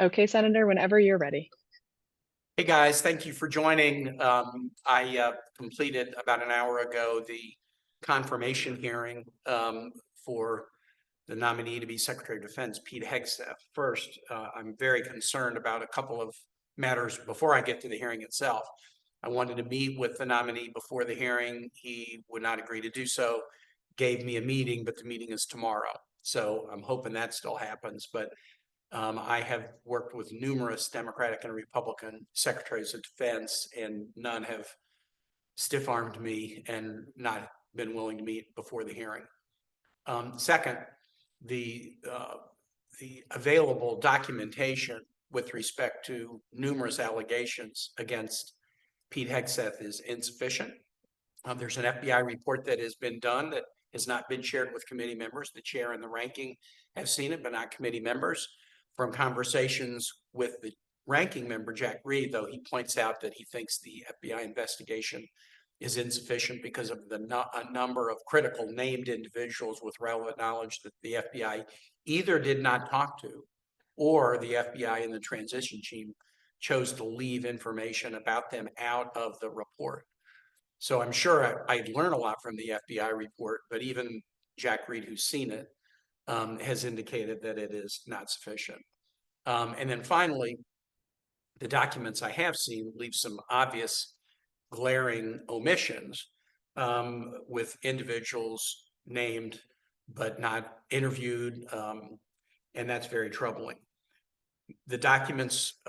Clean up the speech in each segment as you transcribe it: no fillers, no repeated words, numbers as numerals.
Okay, Senator, whenever you're ready. Hey guys, thank you for joining. I completed about an hour ago the confirmation hearing for the nominee to be Secretary of Defense, Pete Hegseth. First, I'm very concerned about a couple of matters before I get to the hearing itself. I wanted to meet with the nominee before the hearing. He would not agree to do so, gave me a meeting, but the meeting is tomorrow. So I'm hoping that still happens. But I have worked with numerous Democratic and Republican secretaries of defense, and none have stiff-armed me and not been willing to meet before the hearing. Second, the available documentation with respect to numerous allegations against Pete Hegseth is insufficient. There's an FBI report that has been done that has not been shared with committee members. The chair and the ranking have seen it, but not committee members. From conversations with the ranking member, Jack Reed, though, he points out that he thinks the FBI investigation is insufficient because of a number of critical named individuals with relevant knowledge that the FBI either did not talk to, or the FBI and the transition team chose to leave information about them out of the report. So I'm sure I'd learn a lot from the FBI report, but even Jack Reed, who's seen it, has indicated that it is not sufficient. And then finally, the documents I have seen leave some obvious glaring omissions with individuals named but not interviewed, and that's very troubling. The documents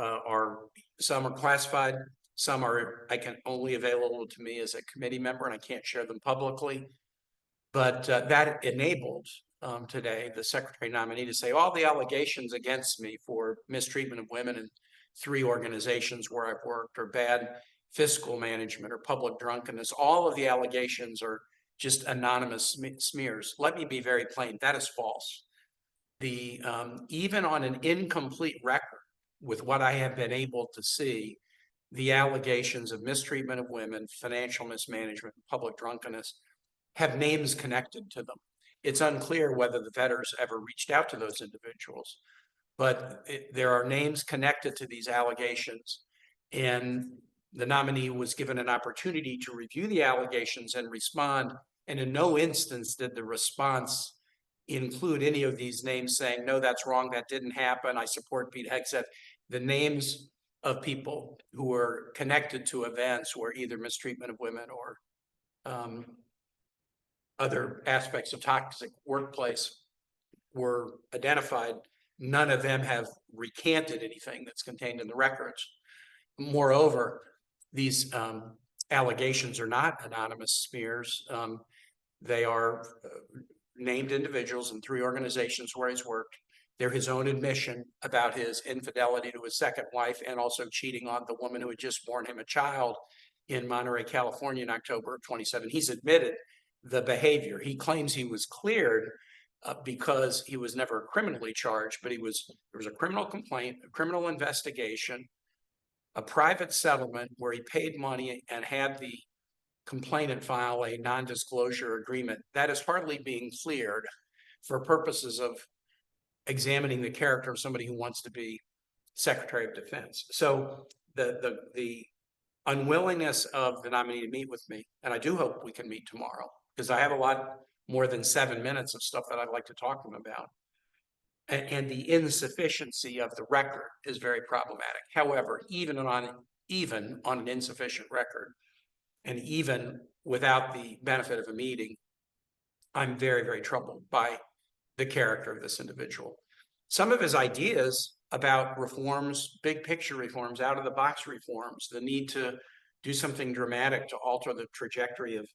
some are classified, some are only available to me as a committee member, and I can't share them publicly. But that enabled today the secretary nominee to say all the allegations against me for mistreatment of women in 3 organizations where I've worked, or bad fiscal management, or public drunkenness, all of the allegations are just anonymous smears. Let me be very plain, that is false. Even on an incomplete record, with what I have been able to see, the allegations of mistreatment of women, financial mismanagement, public drunkenness have names connected to them. It's unclear whether the vetters ever reached out to those individuals, but there are names connected to these allegations, and the nominee was given an opportunity to review the allegations and respond, and in no instance did the response include any of these names saying, no, that's wrong, that didn't happen, I support Pete Hegseth. The names of people who were connected to events were either mistreatment of women or other aspects of toxic workplace were identified. None of them have recanted anything that's contained in the records. Moreover, these allegations are not anonymous smears. They are named individuals in 3 organizations where he's worked. They're his own admission about his infidelity to his second wife, and also cheating on the woman who had just born him a child in Monterey, California in October of 2017. He's admitted the behavior. He claims he was cleared because he was never criminally charged, but there was a criminal complaint, a criminal investigation, a private settlement where he paid money and had the complainant file a non-disclosure agreement. That is hardly being cleared for purposes of examining the character of somebody who wants to be Secretary of Defense. So the unwillingness of the nominee to meet with me, and I do hope we can meet tomorrow, because I have a lot more than 7 minutes of stuff that I'd like to talk to him about. And the insufficiency of the record is very problematic. However, even on an insufficient record, and even without the benefit of a meeting, I'm very, very troubled by the character of this individual. Some of his ideas about reforms, big picture reforms, out of the box reforms, the need to do something dramatic to alter the trajectory of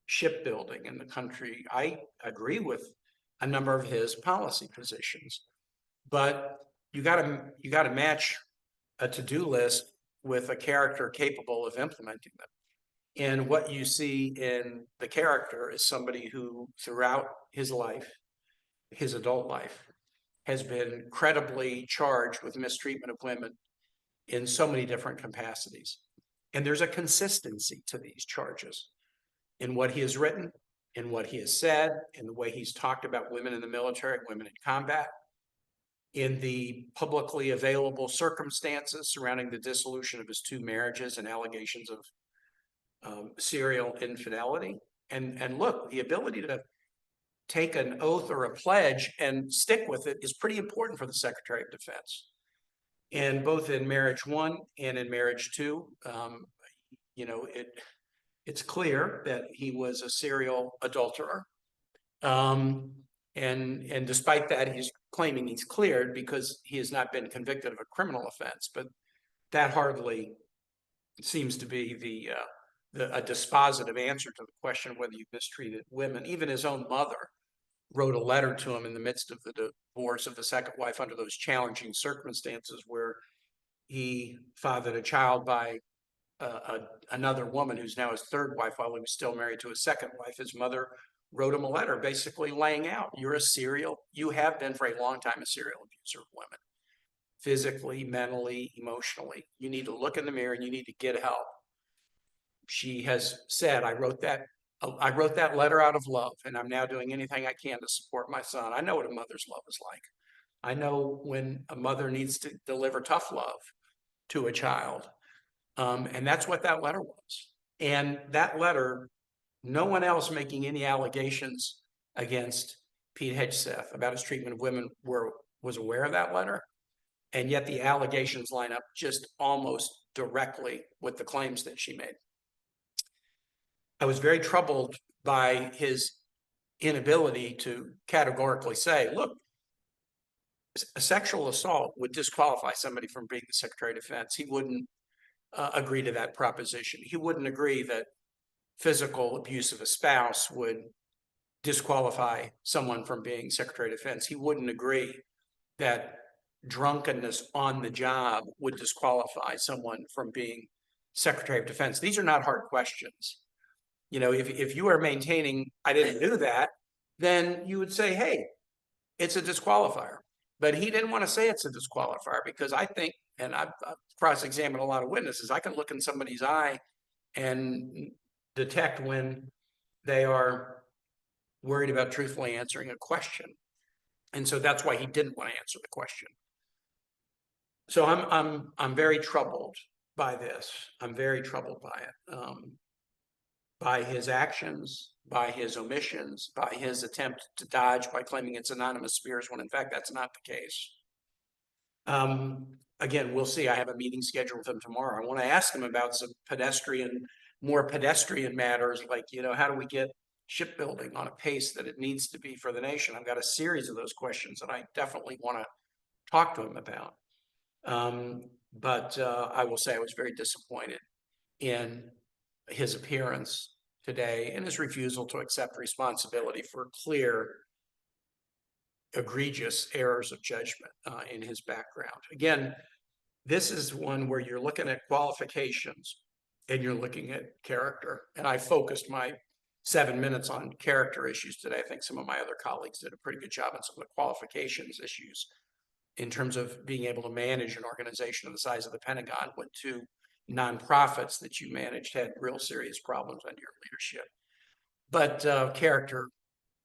shipbuilding in the country, I agree with a number of his policy positions, but you got to match a to-do list with a character capable of implementing them. And what you see in the character is somebody who, throughout his life, his adult life, has been credibly charged with mistreatment of women in so many different capacities. And there's a consistency to these charges in what he has written, in what he has said, in the way he's talked about women in the military, women in combat. in the publicly available circumstances surrounding the dissolution of his 2 marriages and allegations of serial infidelity. And look, the ability to take an oath or a pledge and stick with it is pretty important for the Secretary of Defense. And both in marriage 1 and in marriage 2, you know, it's clear that he was a serial adulterer. And despite that, he's claiming he's cleared because he has not been convicted of a criminal offense. But that hardly seems to be a dispositive answer to the question of whether you mistreated women. Even his own mother wrote a letter to him in the midst of the divorce of the second wife under those challenging circumstances where he fathered a child by another woman who's now his 3rd wife while he was still married to his second wife. His mother wrote him a letter basically laying out, you have been for a long time a serial abuser of women, physically, mentally, emotionally. You need to look in the mirror and you need to get help. She has said, I wrote that letter out of love, and I'm now doing anything I can to support my son. I know what a mother's love is like. I know when a mother needs to deliver tough love to a child. And that's what that letter was. And that letter, no one else making any allegations against Pete Hegseth about his treatment of women was aware of that letter. And yet the allegations line up just almost directly with the claims that she made. I was very troubled by his inability to categorically say, look, a sexual assault would disqualify somebody from being the Secretary of Defense. He wouldn't agree to that proposition. He wouldn't agree that physical abuse of a spouse would disqualify someone from being Secretary of Defense. He wouldn't agree that drunkenness on the job would disqualify someone from being Secretary of Defense. These are not hard questions. You know, if you are maintaining, I didn't do that, then you would say, hey, it's a disqualifier. But he didn't want to say it's a disqualifier because I think, and I've cross-examined a lot of witnesses, I can look in somebody's eye and detect when they are worried about truthfully answering a question. And so that's why he didn't want to answer the question. So I'm very troubled by this. I'm very troubled by it. By his actions, by his omissions, by his attempt to dodge by claiming it's anonymous spears when in fact that's not the case. Again, we'll see. I have a meeting scheduled with him tomorrow. I want to ask him about some more pedestrian matters like, you know, how do we get shipbuilding on a pace that it needs to be for the nation? I've got a series of those questions that I definitely want to talk to him about. But I will say I was very disappointed in his appearance today and his refusal to accept responsibility for clear, egregious errors of judgment in his background. Again, this is one where you're looking at qualifications and you're looking at character. And I focused my 7 minutes on character issues today. I think some of my other colleagues did a pretty good job on some of the qualifications issues in terms of being able to manage an organization of the size of the Pentagon when 2 nonprofits that you managed had real serious problems under your leadership. But character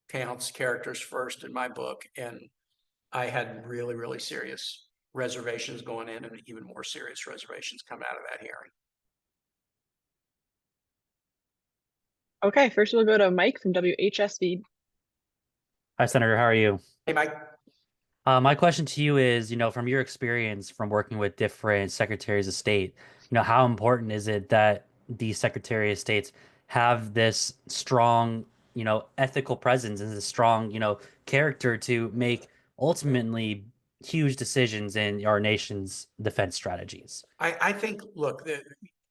counts, characters first in my book. And I had really, really serious reservations going in and even more serious reservations come out of that hearing. Okay, first we'll go to Mike from WHSV. Hi, Senator. How are you? Hey, Mike. My question to you is, from your experience from working with different secretaries of state, how important is it that these secretary of states have this strong, ethical presence and this strong, character to make ultimately huge decisions in our nation's defense strategies? I think, look,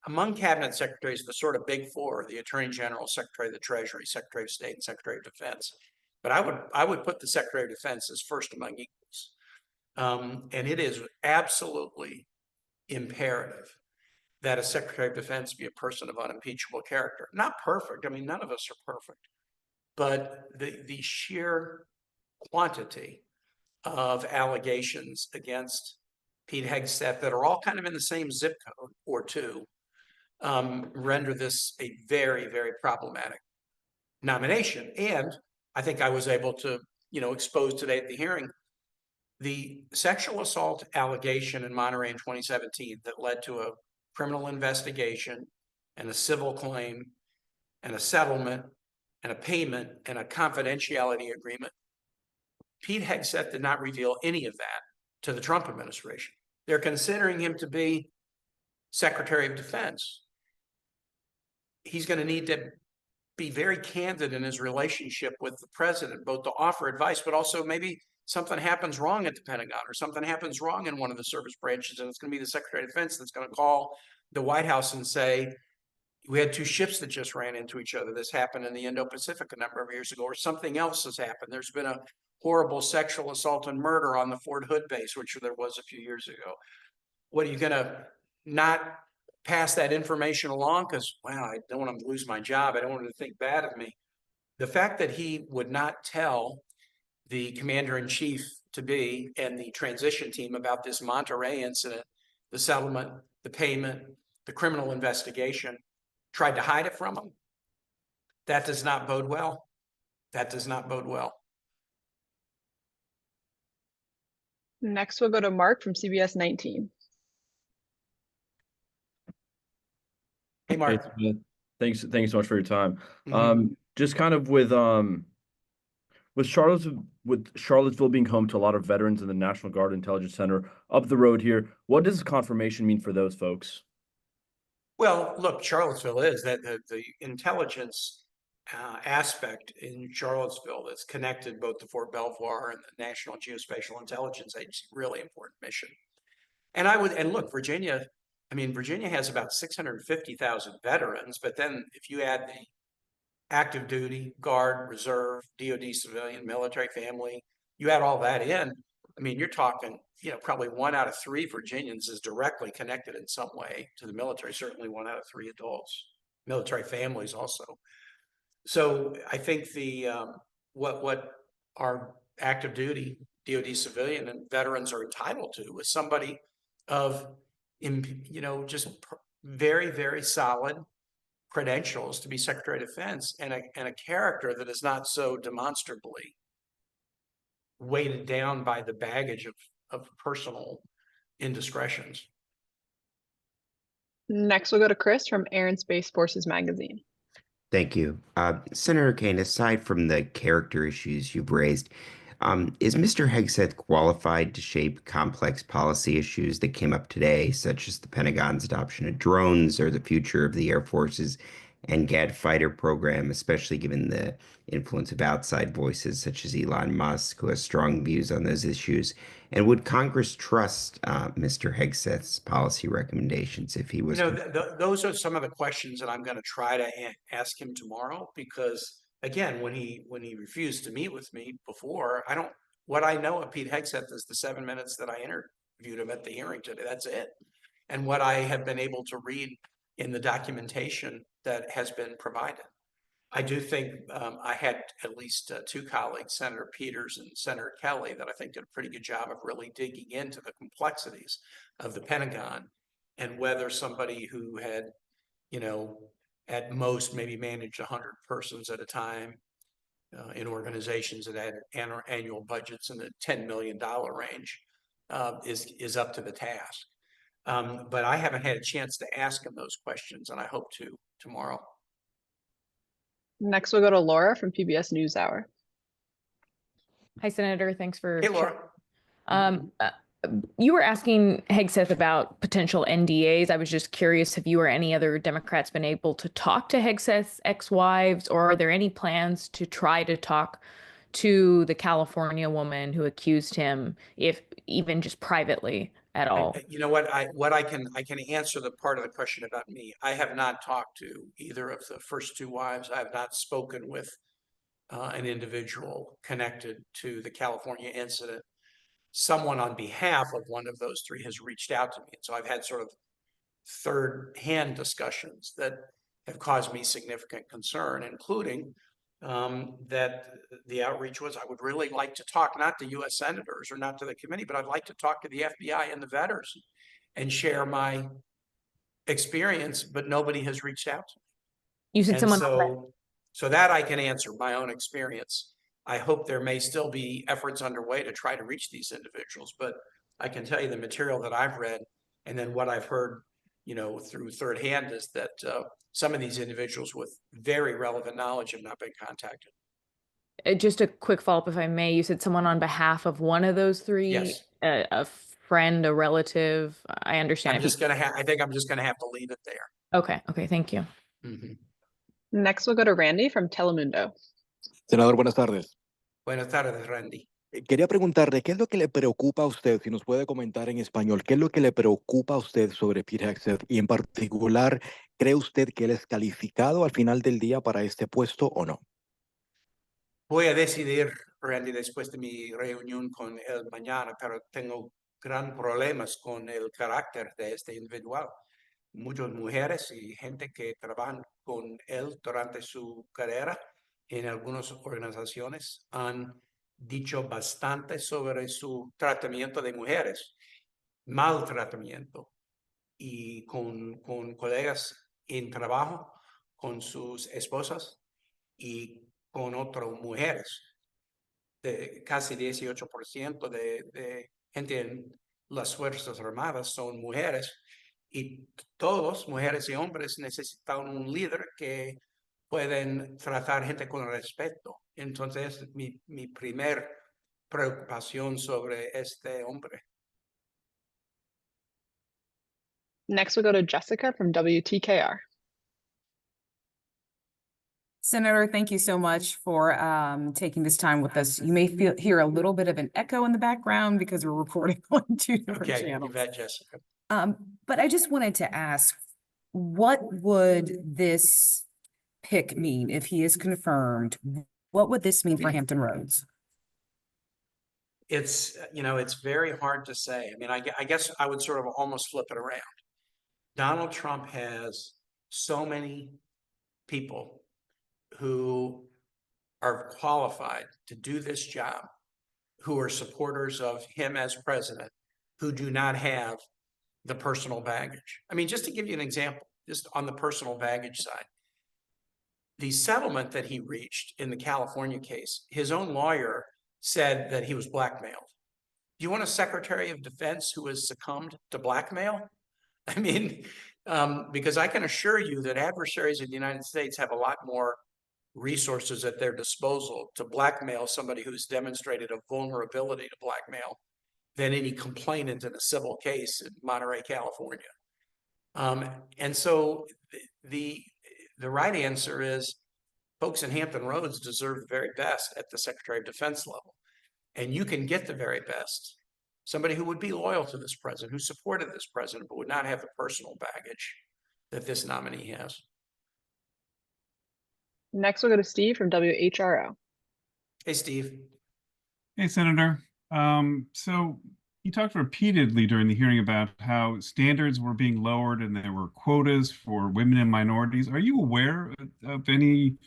among cabinet secretaries, the sort of big 4, the Attorney General, Secretary of the Treasury, Secretary of State, and Secretary of Defense. But I would put the Secretary of Defense as first among equals. And it is absolutely imperative that a Secretary of Defense be a person of unimpeachable character. Not perfect. I mean, none of us are perfect. But the sheer quantity of allegations against Pete Hegseth that are all kind of in the same zip code or 2 render this a very, very problematic nomination. And I think I was able to, expose today at the hearing The sexual assault allegation in Monterey in 2017 that led to a criminal investigation and a civil claim and a settlement and a payment and a confidentiality agreement. Pete Hegseth did not reveal any of that to the Trump administration. They're considering him to be Secretary of Defense. He's going to need to be very candid in his relationship with the president, both to offer advice, but also maybe something happens wrong at the Pentagon or something happens wrong in one of the service branches, and it's going to be the Secretary of Defense that's going to call the White House and say, we had two ships that just ran into each other. This happened in the Indo-Pacific a number of years ago, or something else has happened. There's been a horrible sexual assault and murder on the Fort Hood base, which there was a few years ago. What, are you going to not pass that information along? Because, wow, I don't want to lose my job. I don't want him to think bad of me. The fact that he would not tell the commander-in-chief to be and the transition team about this Monterey incident, the settlement, the payment, the criminal investigation, tried to hide it from him, that does not bode well. That does not bode well. Next, we'll go to Mark from CBS 19. Hey, Mark. Hey, Smith. Thanks so much for your time. Mhm. Just kind of with Charlottesville being home to a lot of veterans in the National Guard Intelligence Center up the road here, what does confirmation mean for those folks? Well, look, Charlottesville is that the intelligence aspect in Charlottesville that's connected both to Fort Belvoir and the National Geospatial Intelligence Agency, really important mission. And look, Virginia, I mean, Virginia has about 650,000 veterans, but then if you add the active duty, Guard, Reserve, DoD civilian, military family, you add all that in, I mean, you're talking, probably 1 out of 3 Virginians is directly connected in some way to the military, certainly 1 out of 3 adults, military families also. So I think what our active duty, DoD civilian and veterans are entitled to is somebody of, just very, very solid credentials to be Secretary of Defense and a character that is not so demonstrably weighted down by the baggage of personal indiscretions. Next, we'll go to Chris from Air and Space Forces Magazine. Thank you. Senator Kane, aside from the character issues you've raised, is Mr. Hegseth qualified to shape complex policy issues that came up today, such as the Pentagon's adoption of drones or the future of the Air Force's NGAD fighter program, especially given the influence of outside voices such as Elon Musk, who has strong views on those issues? And would Congress trust Mr. Hegseth's policy recommendations if he was? Those are some of the questions that I'm going to try to ask him tomorrow, because again, when he refused to meet with me before, what I know of Pete Hegseth is the 7 minutes that I interviewed him at the hearing today. That's it. And what I have been able to read in the documentation that has been provided. I do think I had at least 2 colleagues, Senator Peters and Senator Kelly, that I think did a pretty good job of really digging into the complexities of the Pentagon and whether somebody who had, at most maybe managed 100 persons at a time in organizations that had annual budgets in the $10 million range is up to the task. But I haven't had a chance to ask him those questions, and I hope to tomorrow. Next, we'll go to Laura from PBS NewsHour. Hi, Senator. Thanks for. Hey, Laura. You were asking Hegseth about potential NDAs. I was just curious if you or any other Democrats been able to talk to Hegseth's ex-wives, or are there any plans to try to talk to the California woman who accused him, if even just privately at all? You know what? I can answer the part of the question about me. I have not talked to either of the first 2 wives. I have not spoken with an individual connected to the California incident. Someone on behalf of one of those 3 has reached out to me. And so I've had sort of third-hand discussions that have caused me significant concern, including that the outreach was, I would really like to talk, not to U.S. senators or not to the committee, but I'd like to talk to the FBI and the veterans and share my experience, but nobody has reached out to me. You said And someone. so that I can answer my own experience. I hope there may still be efforts underway to try to reach these individuals, but I can tell you the material that I've read and then what I've heard, through third hand is that some of these individuals with very relevant knowledge have not been contacted. Just a quick follow-up, if I may. You said someone on behalf of one of those three, Yes. a friend, a relative. I understand. I think I'm just gonna have to leave it there. Okay, thank you. Mhm. Next, we'll go to Randy from Telemundo. Senador, buenas tardes. Buenas tardes, Randy. Quería preguntarle, ¿qué es lo que le preocupa a usted? Si nos puede comentar en español, ¿qué es lo que le preocupa a usted sobre Pete Hegseth? Y en particular, ¿cree usted que él es calificado al final del día para este puesto o no? Voy a decidir, Randy, después de mi reunión con él mañana, pero tengo gran problemas con el carácter de este individual. Muchas mujeres y gente que trabajan con él durante su carrera en algunas organizaciones han dicho bastante sobre su tratamiento de mujeres, maltratamiento, y con colegas en trabajo, con sus esposas y con otras mujeres. Casi 18% de gente en las Fuerzas Armadas son mujeres y todos, mujeres y hombres, necesitan un líder que pueden tratar gente con respeto. Entonces, mi primer preocupación sobre este hombre. Next, we'll go to Jessica from WTKR. Senator, thank you so much for taking this time with us. You may hear a little bit of an echo in the background because we're recording on two different Okay, channels. you bet, Jessica. But I just wanted to ask, what would this pick mean if he is confirmed? What would this mean for Hampton Roads? It's, it's very hard to say. I mean, I guess I would sort of almost flip it around. Donald Trump has so many people who are qualified to do this job, who are supporters of him as president, who do not have the personal baggage. I mean, just to give you an example, just on the personal baggage side, the settlement that he reached in the California case, his own lawyer said that he was blackmailed. Do you want a Secretary of Defense who has succumbed to blackmail? I mean, because I can assure you that adversaries of the United States have a lot more resources at their disposal to blackmail somebody who's demonstrated a vulnerability to blackmail than any complainant in a civil case in Monterey, California. And so the right answer is folks in Hampton Roads deserve the very best at the Secretary of Defense level. And you can get the very best. Somebody who would be loyal to this president, who supported this president, but would not have the personal baggage that this nominee has. Next, we'll go to Steve from WHRO. Hey, Steve. Hey, Senator. So you talked repeatedly during the hearing about how standards were being lowered and there were quotas for women and minorities. Are you aware of any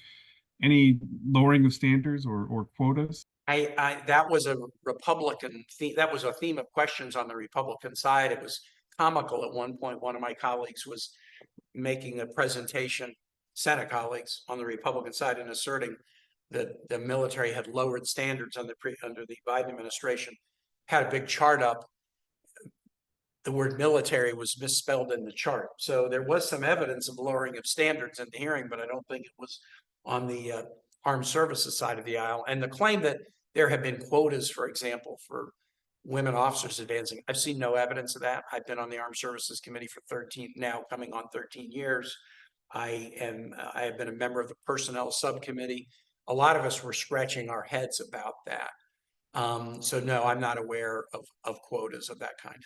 lowering of standards or quotas? That was a Republican theme. That was a theme of questions on the Republican side. It was comical at one point. One of my colleagues was making a presentation, Senate colleagues on the Republican side, and asserting that the military had lowered standards under the Biden administration. Had a big chart up. The word military was misspelled in the chart. So there was some evidence of lowering of standards in the hearing, but I don't think it was on the armed services side of the aisle. And the claim that there have been quotas, for example, for women officers advancing, I've seen no evidence of that. I've been on the Armed Services Committee for 13, now coming on 13 years. I have been a member of the Personnel Subcommittee. A lot of us were scratching our heads about that. So no, I'm not aware of quotas of that kind.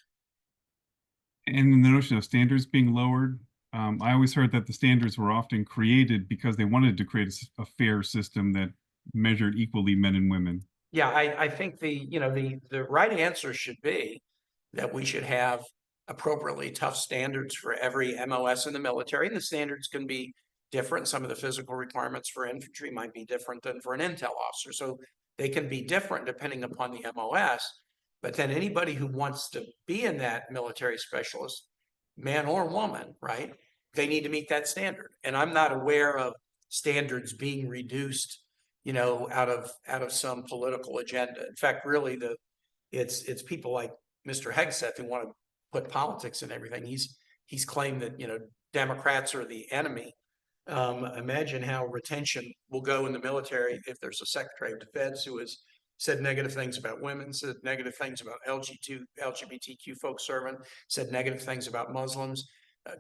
And the notion of standards being lowered, I always heard that the standards were often created because they wanted to create a fair system that measured equally men and women. Yeah, I think the right answer should be that we should have appropriately tough standards for every MOS in the military. And the standards can be different. Some of the physical requirements for infantry might be different than for an intel officer. So they can be different depending upon the MOS. But then anybody who wants to be in that military specialist, man or woman, right, they need to meet that standard. And I'm not aware of standards being reduced you know, out of some political agenda. In fact, really it's people like Mr. Hegseth who want to put politics in everything. He's claimed that, you know, Democrats are the enemy. Imagine how retention will go in the military if there's a Secretary of Defense who has said negative things about women, said negative things about LGBTQ folks serving, said negative things about Muslims,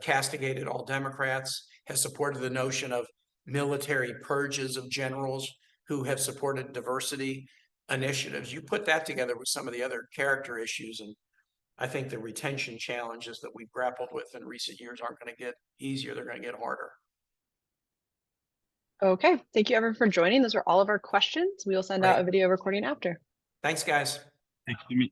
castigated all Democrats, has supported the notion of military purges of generals who have supported diversity initiatives. You put that together with some of the other character issues, and I think the retention challenges that we've grappled with in recent years aren't going to get easier, they're going to get harder. Okay, thank you everyone for joining. Those are all of our questions. We will send out a Great. video recording after. Thanks, guys. Thank you.